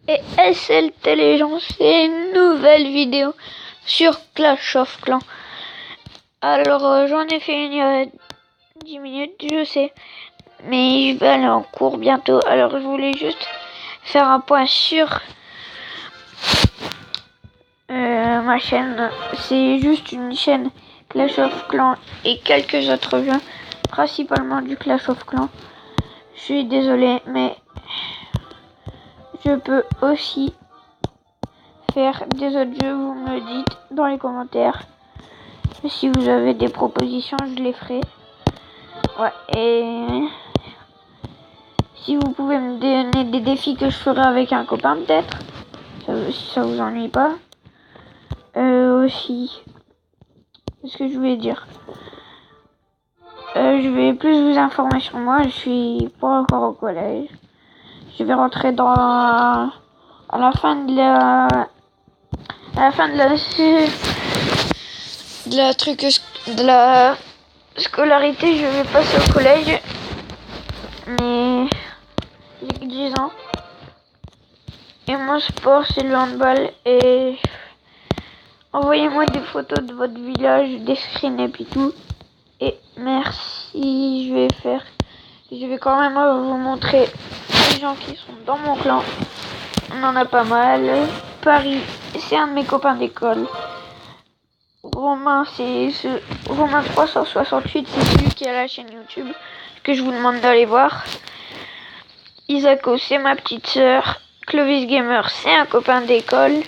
Et SLT les gens, c'est une nouvelle vidéo sur Clash of Clans. Alors j'en ai fait une il y a 10 minutes, je sais, mais je vais aller en cours bientôt. Alors je voulais juste faire un point sur ma chaîne. C'est juste une chaîne Clash of Clans et quelques autres jeux, principalement du Clash of Clans. Je suis désolé, mais je peux aussi faire des autres jeux. Vous me le dites dans les commentaires. Si vous avez des propositions, je les ferai. Ouais, et si vous pouvez me donner des défis que je ferai avec un copain, peut-être. Si ça vous ennuie pas. Aussi, ce que je voulais dire. Je vais plus vous informer sur moi. Je suis pas encore au collège. Je vais rentrer à la fin de la scolarité. Je vais passer au collège. Mais j'ai que 10 ans. Et mon sport, c'est le handball. Et envoyez-moi des photos de votre village, des screens et puis tout. Et merci, je vais quand même vous montrer les gens qui sont dans mon clan. On en a pas mal. Paris, c'est un de mes copains d'école. Romain, Romain 368, c'est celui qui a la chaîne YouTube que je vous demande d'aller voir. Isako, c'est ma petite sœur. Clovis Gamer, c'est un copain d'école.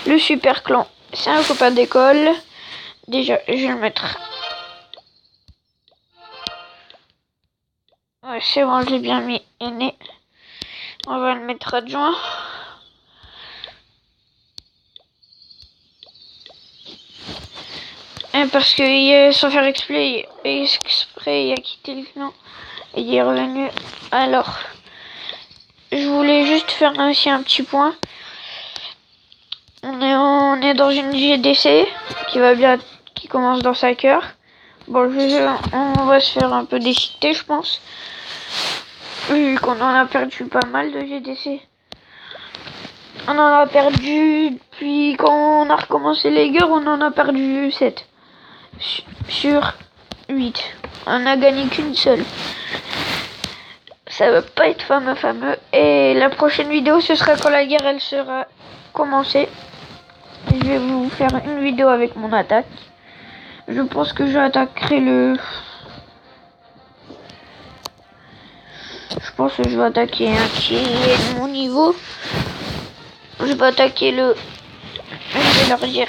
Le Super Clan, c'est un copain d'école. Déjà, je vais le mettre. Ouais, c'est bon, j'ai bien mis aîné. On va le mettre adjoint. Et parce que sans faire exprès, il a quitté le clan et il est revenu. Alors, je voulais juste faire aussi un petit point. On est dans une GDC qui commence dans 5 heures. Bon, on va se faire un peu déchiqueter, je pense. Vu qu'on en a perdu pas mal de GDC. On en a perdu depuis quand on a recommencé les guerres, on en a perdu 7 sur 8. On a gagné qu'une seule. Ça va pas être fameux. Et la prochaine vidéo, ce sera quand la guerre elle sera commencée. Je vais vous faire une vidéo avec mon attaque. Je pense que j'attaquerai Je pense que je vais attaquer un qui est de mon niveau. Je vais attaquer je vais leur dire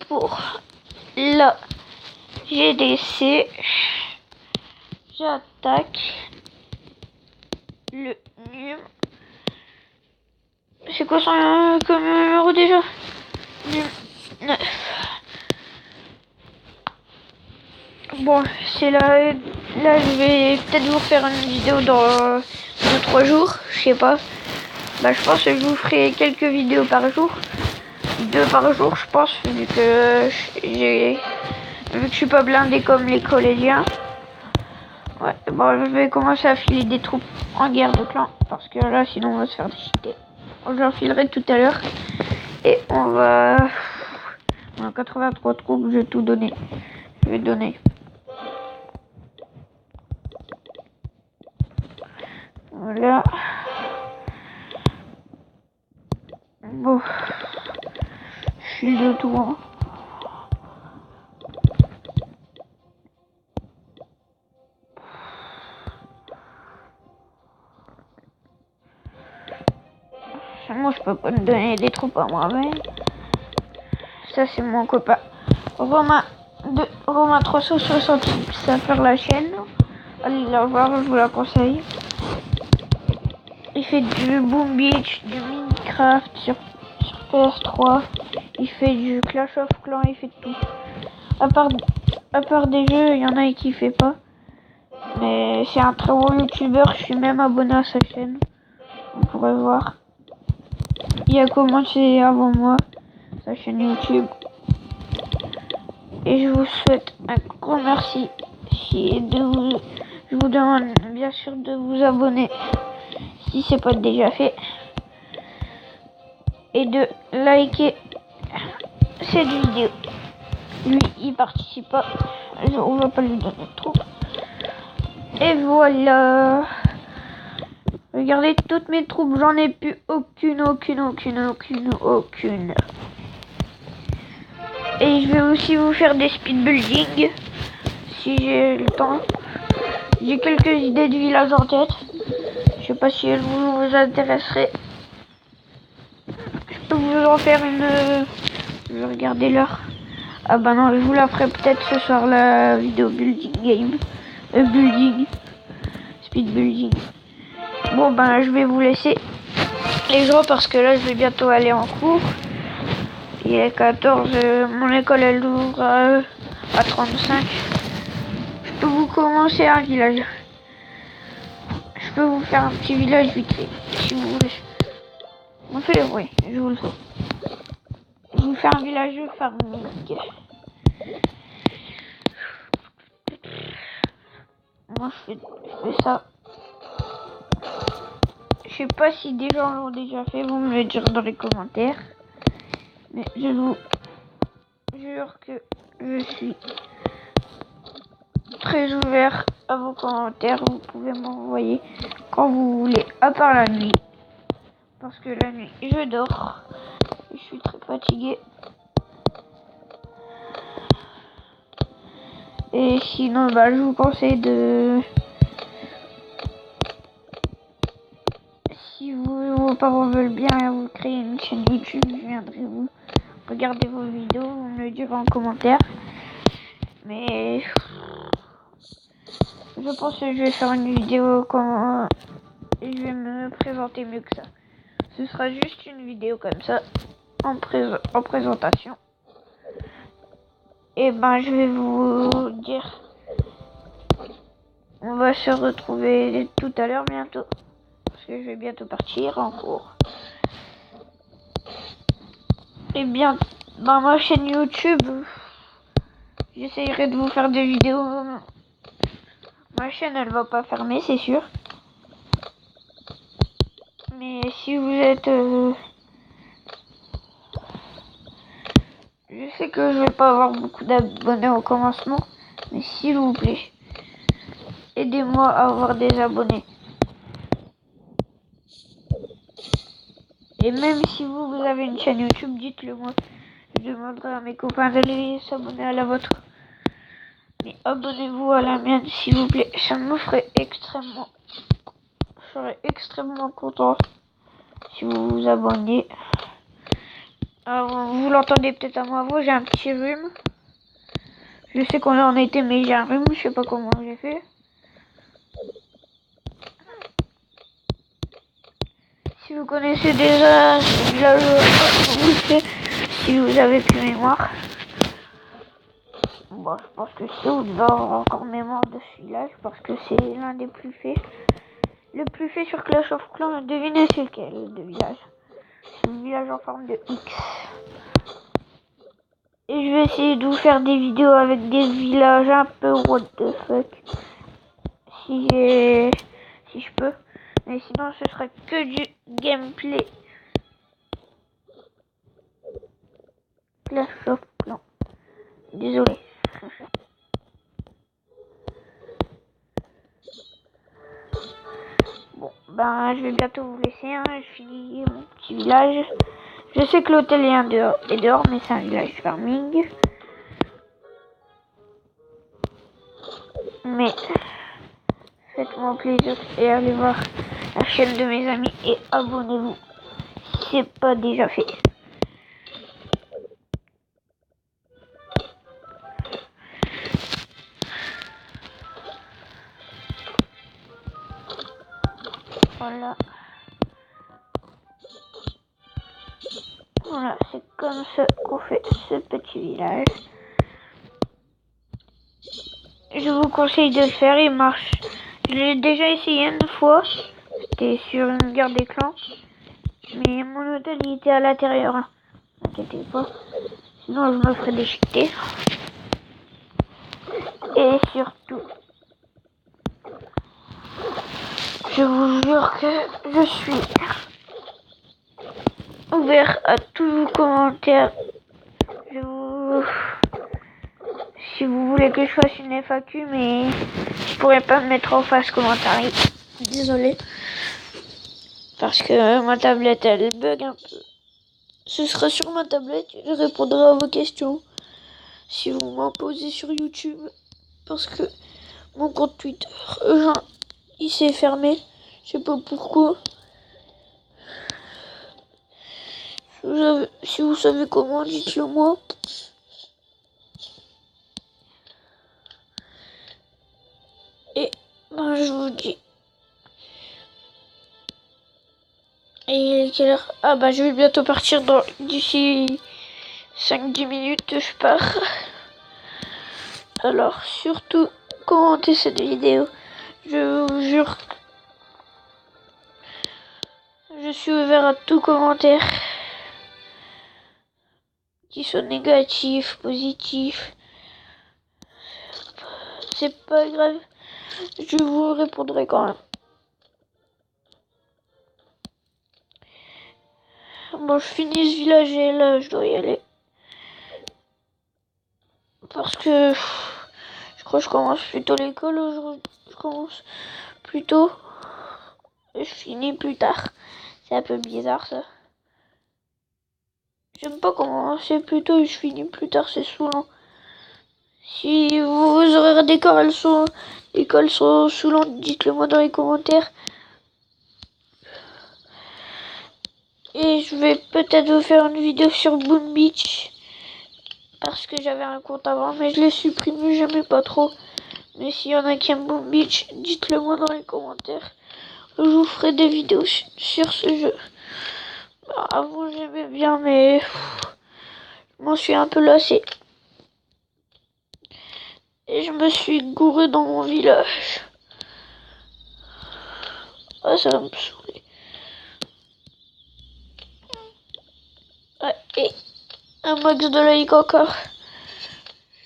pour la GDC. J'attaque le NUM. C'est quoi son comme numéro déjà? NUM 9. Bon, c'est là je vais peut-être vous faire une vidéo dans 2-3 jours, je sais pas. Bah je pense que je vous ferai quelques vidéos par jour. 2 par jour je pense, vu que je suis pas blindé comme les collégiens. Ouais, bon je vais commencer à filer des troupes en guerre de clan, parce que là sinon on va se faire déchiqueter. Je leur filerai tout à l'heure. Et on a 83 troupes, je vais tout donner. Je vais donner. Voilà. Bon. Je suis de tout. Hein. Moi, je peux pas me donner des troupes à moi-même. Ça, c'est mon copain. Romain 368, ça va faire la chaîne. Allez la voir, je vous la conseille. Il fait du Boom Beach, du Minecraft sur PS3. Il fait du Clash of Clans, il fait tout. À part des jeux, il y en a qui fait pas. Mais c'est un très bon youtubeur, je suis même abonné à sa chaîne. On pourrait voir. Il a commencé avant moi sa chaîne YouTube. Et je vous souhaite un grand merci de Je vous demande bien sûr de vous abonner si c'est pas déjà fait. Et de liker cette vidéo. Lui, il participe pas. On va pas lui donner trop. Et voilà. Regardez toutes mes troupes. J'en ai plus aucune. Et je vais aussi vous faire des speed building. Si j'ai le temps. J'ai quelques idées de villages en tête. Je sais pas si elles vous intéresseraient. Je peux vous en faire une... Je vais regarder l'heure. Ah bah non, je vous la ferai peut-être ce soir, la vidéo building game. Building. Speed building. Bon ben je vais vous laisser les gens parce que là je vais bientôt aller en cours. Il est 14, mon école elle ouvre à 35. Je peux vous commencer un village. Je peux vous faire un petit village vite fait, si vous voulez. En fait, oui, je vous le fais. Je vous fais un village de farming. Moi je fais ça. Je sais pas si des gens l'ont déjà fait, vous me le dire dans les commentaires. Mais je vous jure que je suis très ouvert à vos commentaires. Vous pouvez m'envoyer quand vous voulez, à part la nuit. Parce que la nuit, je dors. Je suis très fatigué. Et sinon, bah, je vous conseille de... Si vos parents veulent bien vous créer une chaîne YouTube, je viendrai vous regarder vos vidéos, vous me le direz en commentaire. Mais je pense que je vais faire une vidéo comment je vais me présenter mieux que ça. Ce sera juste une vidéo comme ça en présentation. Et ben je vais vous dire, on va se retrouver tout à l'heure bientôt. Parce que je vais bientôt partir en cours. Et bien dans ma chaîne YouTube, j'essayerai de vous faire des vidéos. Ma chaîne elle va pas fermer, c'est sûr. Mais si vous êtes... je sais que je vais pas avoir beaucoup d'abonnés au commencement. Mais s'il vous plaît, aidez-moi à avoir des abonnés. Et même si vous avez une chaîne YouTube, dites-le moi. Je demanderai à mes copains d'aller s'abonner à la vôtre. Mais abonnez-vous à la mienne, s'il vous plaît. Ça me ferait extrêmement... Je serais extrêmement content si vous vous abonniez. Alors, vous l'entendez peut-être à ma voix, j'ai un petit rhume. Je sais qu'on en était, mais j'ai un rhume, je sais pas comment j'ai fait. Si vous connaissez déjà ce village, vous le faites, si vous avez plus mémoire. Bon, je pense que si vous devez avoir encore mémoire de ce village, parce que c'est l'un des plus faits. Le plus fait sur Clash of Clans, devinez c'est lequel de village. C'est un village en forme de X. Et je vais essayer de vous faire des vidéos avec des villages un peu what the fuck. Si je peux. Mais sinon ce sera que du gameplay. Clash of Clans. Désolé. Bon, ben je vais bientôt vous laisser. Hein. Je finis mon petit village. Je sais que l'hôtel est dehors, mais c'est un village farming. Mais faites-moi plaisir et allez voir la chaîne de mes amis et abonnez-vous si c'est pas déjà fait. Voilà. Voilà, c'est comme ça qu'on fait ce petit village. Je vous conseille de le faire, il marche. Je l'ai déjà essayé une fois. C'était sur une guerre des clans. Mais mon hôtel il était à l'intérieur. Hein. N'inquiétez pas. Sinon je me ferais déchiqueter. Et surtout, Je vous jure que je suis ouvert à tous vos commentaires. Si vous voulez que je fasse une FAQ, mais je pourrais pas me mettre en face commentaire. Désolé. Parce que ma tablette, elle bug un peu. Ce sera sur ma tablette, je répondrai à vos questions. Si vous m'en posez sur YouTube. Parce que mon compte Twitter, il s'est fermé. Je sais pas pourquoi. Si vous savez comment, dites-le moi. Et ben, je vous dis. Et il est quelle heure? Ah bah je vais bientôt partir d'ici 5-10 minutes, je pars. Alors surtout commentez cette vidéo. Je vous jure. Je suis ouvert à tout commentaire. Qui soit négatif, positif. C'est pas grave. Je vous répondrai quand même. Bon, je finis ce village et là, je dois y aller. Parce que je crois que je commence plus tôt l'école aujourd'hui. Je commence plus tôt et je finis plus tard. C'est un peu bizarre ça. J'aime pas commencer plus tôt et je finis plus tard, c'est saoulant. Si vos horaires d'école sont saoulants, dites-le moi dans les commentaires. Et je vais peut-être vous faire une vidéo sur Boom Beach. Parce que j'avais un compte avant, mais je l'ai supprimé, j'aimais pas trop. Mais s'il y en a qui aiment Boom Beach, dites-le moi dans les commentaires. Je vous ferai des vidéos sur ce jeu. Bah, avant j'aimais bien, mais je m'en suis un peu lassé. Et je me suis gouré dans mon village. Ah, ça va me saouler. Ah, et un max de like encore.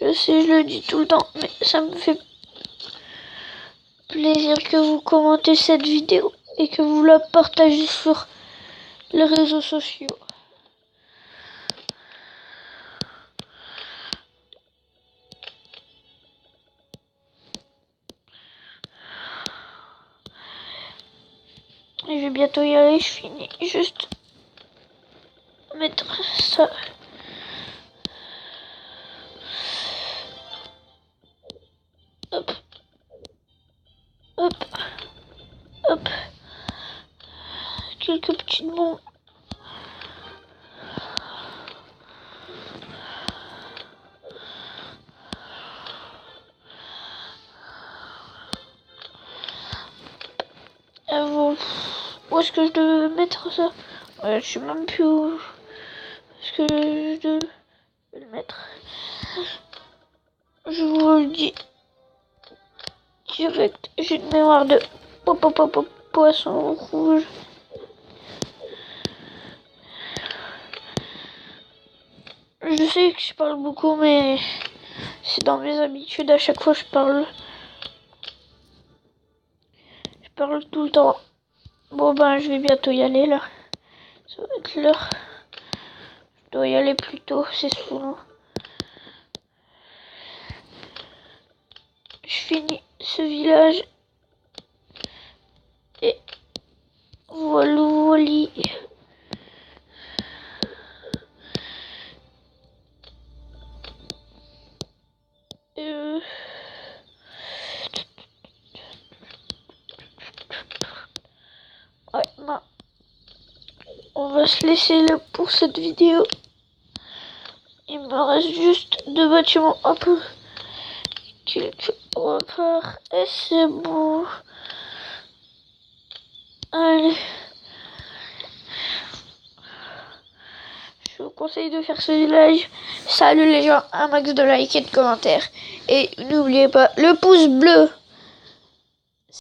Je sais, je le dis tout le temps, mais ça me fait plaisir que vous commentez cette vidéo et que vous la partagez sur les réseaux sociaux. Et je vais bientôt y aller, je finis juste mettre ça. Hop. Hop. Hop. Quelques petites bombes. Où est-ce que je devais mettre ça? Ouais, je sais même plus où est-ce que je devais le mettre. Je vous le dis direct, j'ai une mémoire de poisson rouge. Je sais que je parle beaucoup, mais c'est dans mes habitudes. À chaque fois, je parle tout le temps. Bon, ben, je vais bientôt y aller, là. Ça va être l'heure. Je dois y aller plus tôt, c'est souvent. Je finis ce village. Et voilà, voilà. Ouais, ben, on va se laisser là pour cette vidéo. Il me reste juste 2 bâtiments un peu quelques repères et c'est bon. Allez. Je vous conseille de faire ce village. Salut les gens, un max de likes et de commentaires. Et n'oubliez pas le pouce bleu.